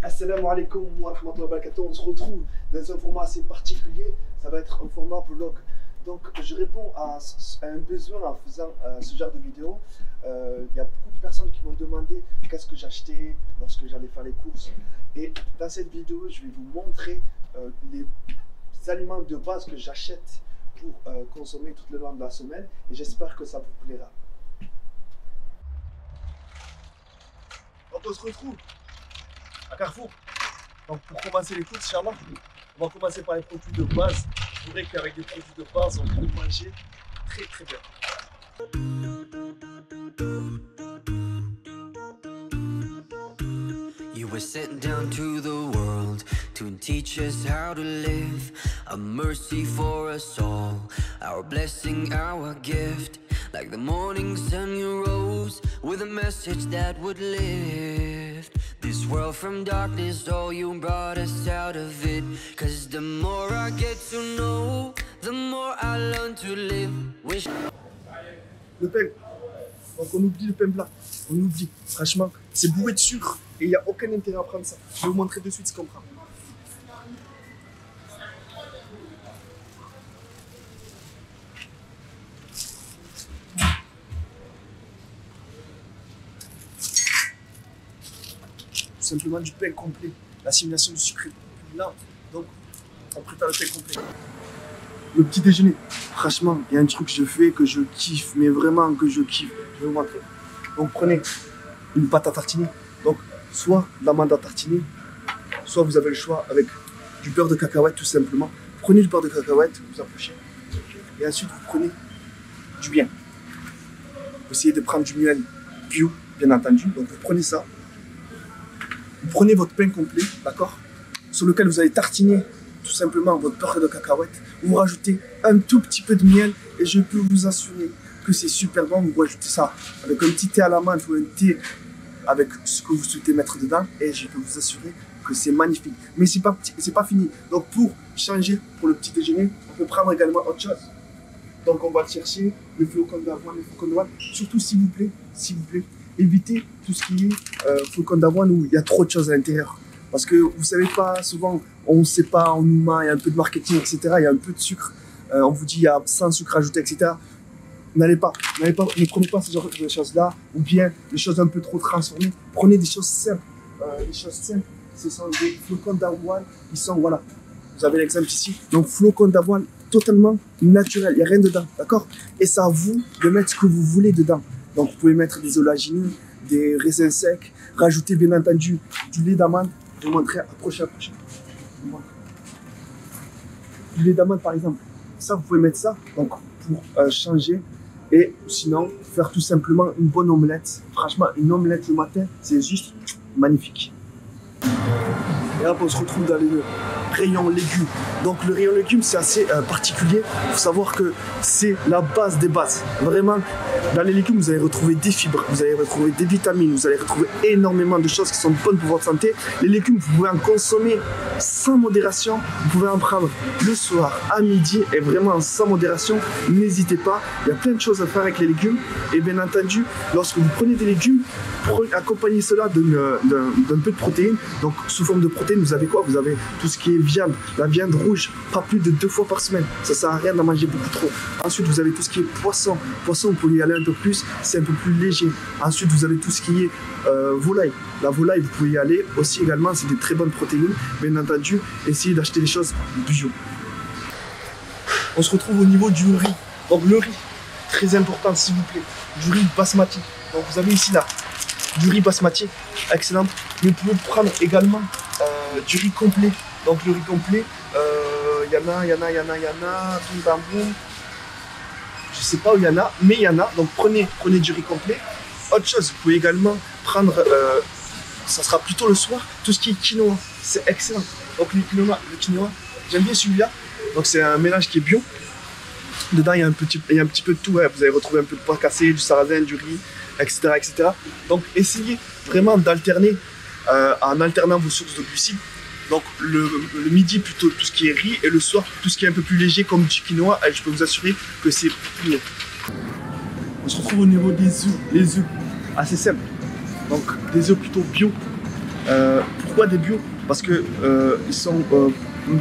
Assalamu alaikum wa rahmatullahi wa barakatuh. On se retrouve dans un format assez particulier. Ça va être un format vlog. Donc je réponds à un besoin en faisant ce genre de vidéo. Il y a beaucoup de personnes qui m'ont demandé qu'est-ce que j'achetais lorsque j'allais faire les courses. Et dans cette vidéo, je vais vous montrer les aliments de base que j'achète pour consommer tout le long de la semaine. Et j'espère que ça vous plaira. Donc on se retrouve à Carrefour. Donc pour commencer les courses, Inch'Allah, on va commencer par les produits de base. Je dirais qu'avec des produits de base, on peut manger très très bien. You were sent down to the world to teach us how to live, a mercy for us all, our blessing, our gift. Like the morning sun you rose with a message that would lift this world from darkness. Oh, you brought us out of it. Cause the more I get to know, the more I learn to live. Le pain. Donc on oublie le pain plat. On oublie. Franchement, c'est bourré de sucre et il n'y a aucun intérêt à prendre ça. Je vais vous montrer de suite ce qu'on prend. Tout simplement du pain complet. L'assimilation du sucre est plus lente. Donc, on prépare le pain complet. Le petit déjeuner. Franchement, il y a un truc que je fais que je kiffe, mais vraiment que je kiffe. Je vais vous montrer. Donc, prenez une pâte à tartiner. Donc, soit de l'amande à tartiner, soit vous avez le choix avec du beurre de cacahuète, tout simplement. Prenez du beurre de cacahuète, vous approchez. Et ensuite, vous prenez du miel. Vous essayez de prendre du miel bio, bien entendu. Donc, vous prenez ça. Vous prenez votre pain complet, d'accord, sur lequel vous allez tartiner tout simplement votre beurre de cacahuète. Vous rajoutez un tout petit peu de miel et je peux vous assurer que c'est super bon. Vous rajoutez ça avec un petit thé à la menthe ou un thé avec ce que vous souhaitez mettre dedans et je peux vous assurer que c'est magnifique. Mais c'est pas fini. Donc pour changer pour le petit déjeuner, on peut prendre également autre chose. Donc on va chercher le flocon d'avoine, le flocon d'avoine. Surtout s'il vous plaît, évitez tout ce qui est flocon d'avoine où il y a trop de choses à l'intérieur. Parce que vous savez pas, souvent on ne sait pas, on nous ment, il y a un peu de marketing, etc. Il y a un peu de sucre. On vous dit il y a 100 sucre ajouté, etc. Ne prenez pas ce genre de choses-là, ou bien des choses un peu trop transformées. Prenez des choses simples. Ce sont des flocons d'avoine qui sont, voilà, vous avez l'exemple ici. Donc flocons d'avoine totalement naturel, il n'y a rien dedans, d'accord? Et c'est à vous de mettre ce que vous voulez dedans. Donc vous pouvez mettre des oléagineux, des raisins secs, rajouter bien entendu du lait d'amande. Je vais vous montrer, approchez. Du lait d'amande par exemple. Ça, vous pouvez mettre ça donc, pour changer. Et sinon, faire tout simplement une bonne omelette. Franchement, une omelette le matin, c'est juste magnifique. Et là, on se retrouve dans le rayon légumes. Donc le rayon légumes, c'est assez particulier. Il faut savoir que c'est la base des bases. Vraiment, dans les légumes, vous allez retrouver des fibres, vous allez retrouver des vitamines, vous allez retrouver énormément de choses qui sont bonnes pour votre santé. Les légumes, vous pouvez en consommer sans modération. Vous pouvez en prendre le soir, à midi et vraiment sans modération. N'hésitez pas, il y a plein de choses à faire avec les légumes. Et bien entendu, lorsque vous prenez des légumes, accompagnez cela d'un peu de protéines. Donc sous forme de protéines, vous avez quoi? Vous avez tout ce qui est viande, la viande rouge, pas plus de 2 fois par semaine. Ça sert à rien d'en manger beaucoup trop. Ensuite, vous avez tout ce qui est poisson. Poisson, vous pouvez y aller un peu plus, c'est un peu plus léger. Ensuite, vous avez tout ce qui est volaille. La volaille, vous pouvez y aller aussi également, c'est des très bonnes protéines. Bien entendu, essayez d'acheter des choses bio. On se retrouve au niveau du riz. Donc le riz, très important s'il vous plaît, du riz basmati. Donc vous avez ici là, du riz basmati, excellent. Mais vous pouvez prendre également du riz complet. Donc le riz complet, il y en a, boum bam boum. Je sais pas où il y en a, mais il y en a. Donc prenez du riz complet. Autre chose, vous pouvez également prendre, ça sera plutôt le soir, tout ce qui est quinoa. C'est excellent. Donc le quinoa, j'aime bien celui-là. Donc c'est un mélange qui est bio. Dedans, il y a un petit peu de tout. Ouais. Vous allez retrouver un peu de pois cassé, du sarrasin, du riz, etc. Donc essayez vraiment d'alterner en alternant vos sources de glucides. Donc le midi plutôt tout ce qui est riz et le soir tout ce qui est un peu plus léger comme du quinoa. Et je peux vous assurer que c'est plus mieux. On se retrouve au niveau des œufs. Les œufs, assez simple. Donc des œufs plutôt bio. Pourquoi des bio? Parce que ils sont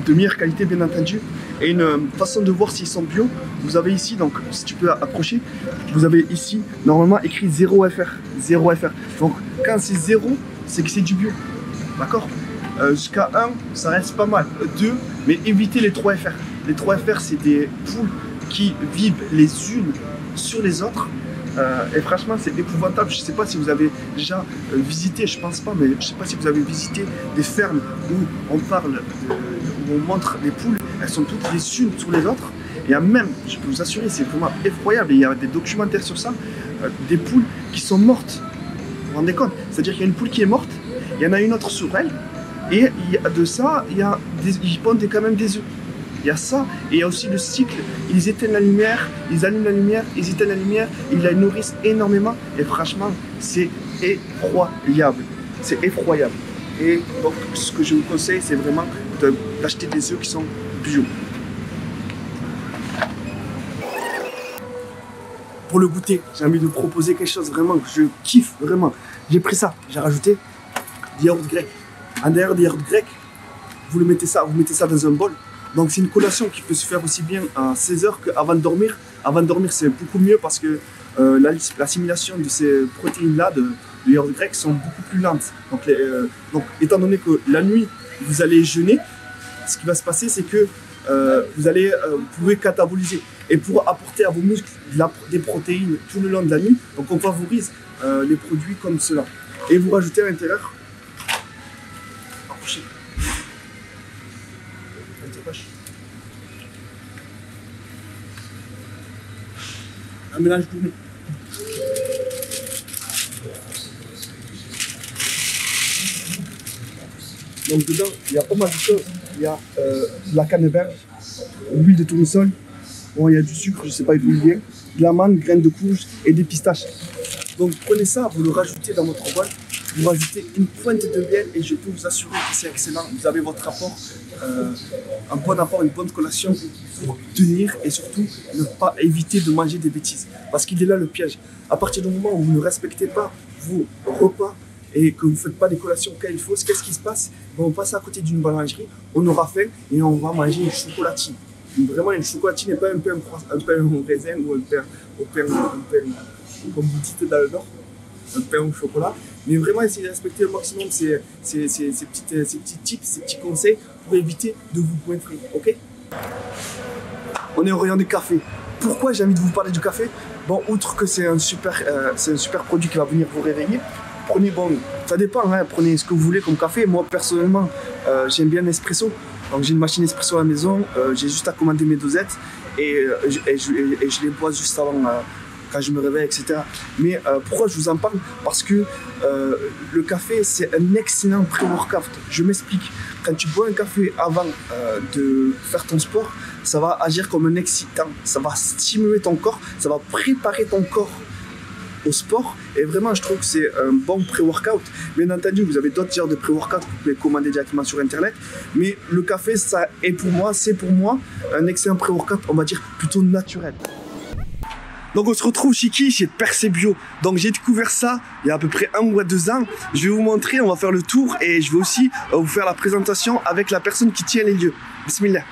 de meilleure qualité, bien entendu. Et une façon de voir s'ils sont bio, vous avez ici, donc si tu peux approcher, vous avez ici normalement écrit 0 FR. 0 FR. Donc quand c'est 0, c'est que c'est du bio. D'accord? Jusqu'à 1, ça reste pas mal. 2, mais évitez les 3 FR. Les 3 FR, c'est des poules qui vivent les unes sur les autres. Et franchement, c'est épouvantable. Je ne sais pas si vous avez déjà visité, je pense pas, mais je ne sais pas si vous avez visité des fermes où on parle, où on montre les poules. Elles sont toutes les unes sur les autres. Et il y a même, je peux vous assurer, c'est vraiment effroyable. Et il y a des documentaires sur ça, des poules qui sont mortes. Vous vous rendez compte? C'est-à-dire qu'il y a une poule qui est morte, il y en a une autre sur elle, et il y a de ça, ils pondent quand même des œufs. Il y a ça, et il y a aussi le cycle. Ils éteignent la lumière, ils allument la lumière, ils éteignent la lumière, ils la nourrissent énormément. Et franchement, c'est effroyable. C'est effroyable. Et donc, ce que je vous conseille, c'est vraiment d'acheter des œufs qui sont bio. Pour le goûter, j'ai envie de vous proposer quelque chose vraiment que je kiffe vraiment. J'ai pris ça, j'ai rajouté du yaourt grec. En derrière du yaourt grec, vous mettez ça dans un bol. Donc c'est une collation qui peut se faire aussi bien à 16 h qu'avant de dormir. Avant de dormir, c'est beaucoup mieux parce que l'assimilation de ces protéines-là, de yaourt grec, sont beaucoup plus lentes. Donc étant donné que la nuit, vous allez jeûner, ce qui va se passer, c'est que vous pouvez cataboliser. Et pour apporter à vos muscles des protéines tout le long de la nuit, donc on favorise les produits comme cela. Et vous rajoutez à l'intérieur, approchez, un mélange gourmet. Donc dedans, il y a pas mal de choses. Il y a de la canneberge, l'huile de tournesol, bon, il y a du sucre, je ne sais pas d'où il vient, de l'amande, graines de courge et des pistaches. Donc prenez ça, vous le rajoutez dans votre bol, vous rajoutez une pointe de miel et je peux vous assurer que c'est excellent. Vous avez votre apport, un bon apport, une bonne collation pour tenir et surtout ne pas éviter de manger des bêtises. Parce qu'il est là le piège. À partir du moment où vous ne respectez pas vos repas et que vous ne faites pas des collations qu'il faut, qu'est-ce qui se passe? On va passer à côté d'une boulangerie, on aura faim et on va manger une chocolatine. Vraiment une chocolatine et pas un pain au raisin ou un pain, comme vous dites dans le Nord, un pain au chocolat. Mais vraiment essayer de respecter au maximum ces petits tips, ces petits conseils pour éviter de vous pointrer, ok? On est au rayon du café. Pourquoi j'ai envie de vous parler du café? Bon, outre que c'est un super produit qui va venir vous réveiller, prenez, bon, ça dépend, hein, prenez ce que vous voulez comme café. Moi, personnellement, j'aime bien l'espresso. Donc, j'ai une machine espresso à la maison. J'ai juste à commander mes dosettes et je les bois juste avant, quand je me réveille, etc. Mais pourquoi je vous en parle? Parce que le café, c'est un excellent pré-workout. Je m'explique. Quand tu bois un café avant de faire ton sport, ça va agir comme un excitant. Ça va stimuler ton corps, ça va préparer ton corps au sport, et vraiment je trouve que c'est un bon pré-workout. Bien entendu, vous avez d'autres genres de pré-workout que vous pouvez commander directement sur internet, mais le café, c'est pour moi un excellent pré-workout, on va dire plutôt naturel. Donc on se retrouve chez Percé Bio. Donc j'ai découvert ça il y a à peu près 1 ou 2 ans. Je vais vous montrer, on va faire le tour et je vais aussi vous faire la présentation avec la personne qui tient les lieux. Bismillah.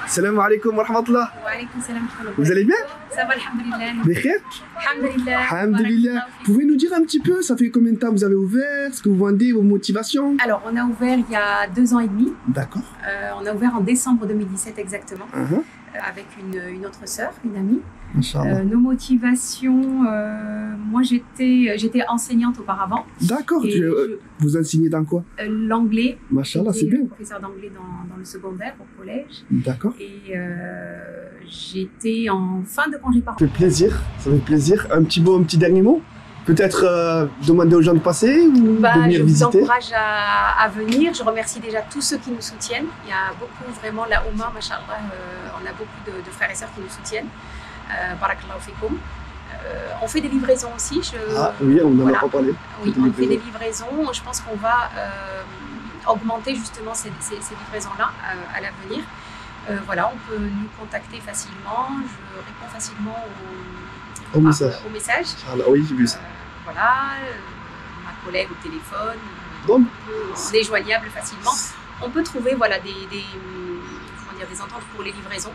Salam alaikum wa rahmatullah. Wa alaikum salam. Vous allez bien? Ça va, alhamdulillah. Bikhair? Alhamdulillah. Alhamdulillah. Pouvez nous dire un petit peu, ça fait combien de temps vous avez ouvert? Ce que vous vendez, vos motivations? Alors, on a ouvert il y a 2 ans et demi. D'accord. On a ouvert en décembre 2017 exactement. Avec une autre sœur, une amie. Nos motivations, moi j'étais enseignante auparavant. D'accord, vous enseignez dans quoi? L'anglais. Machallah, c'est bien. Professeur d'anglais dans le secondaire, au collège. D'accord. Et j'étais en fin de congé parental. Ça fait plaisir. Un petit dernier mot? Peut-être demander aux gens de passer ou de venir visiter? Je vous encourage à venir. Je remercie déjà tous ceux qui nous soutiennent. Il y a beaucoup, vraiment, la Ouma, machallah, on a beaucoup de frères et sœurs qui nous soutiennent. Barakallahu fikoum. On fait des livraisons aussi. Oui, on en a pas parlé. Oui, on fait des livraisons. Je pense qu'on va augmenter justement ces livraisons-là à l'avenir. Voilà, on peut nous contacter facilement. Je réponds facilement au message. Oui, j'ai vu ça. Voilà, ma collègue au téléphone, Donc, on est joignable facilement. On peut trouver voilà, des ententes pour les livraisons.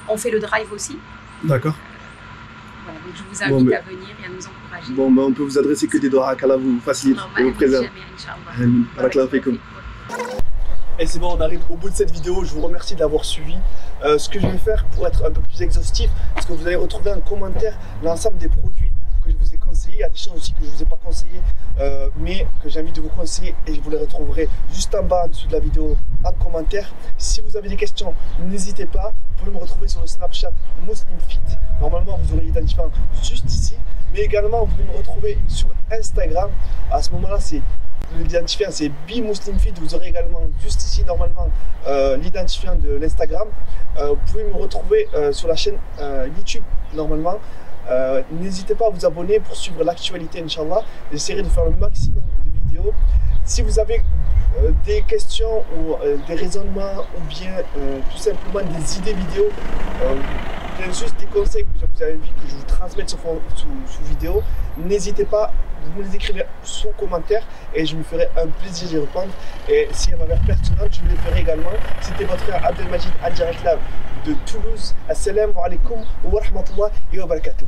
On fait le drive aussi. D'accord. Voilà, donc je vous invite à venir et à nous encourager. Bon, ben, on peut vous adresser que des doigts qu'Allah vous facilite et vous préserve. Et c'est bon, on arrive au bout de cette vidéo. Je vous remercie de l'avoir suivi. Ce que je vais faire pour être un peu plus exhaustif, parce que vous allez retrouver en commentaire l'ensemble des produits que je vous ai conseillés. Il y a des choses aussi que je ne vous ai pas conseillées, mais que j'ai envie de vous conseiller, et vous les retrouverez juste en bas, en dessous de la vidéo, en commentaire. Si vous avez des questions, n'hésitez pas. Vous pouvez me retrouver sur le Snapchat MuslimFit. Normalement, vous aurez l'identifiant juste ici. Mais également, vous pouvez me retrouver sur Instagram. À ce moment-là, l'identifiant, c'est BeMuslimFit. Vous aurez également juste ici, normalement, l'identifiant de l'Instagram. Vous pouvez me retrouver sur la chaîne YouTube, normalement. N'hésitez pas à vous abonner pour suivre l'actualité, Inch'Allah. J'essaierai de faire le maximum de vidéos. Si vous avez des questions ou des raisonnements ou bien tout simplement des idées vidéo, bien juste des conseils que vous avez envie que je vous transmette sous vidéo, n'hésitez pas, vous me les écrivez sous commentaire et je me ferai un plaisir d'y répondre. Et si elle m'avait pertinente, je le ferai également. C'était votre frère Abdelmajid en direct là de Toulouse. Assalamu alaikum wa rahmatullahi wa barakatuh.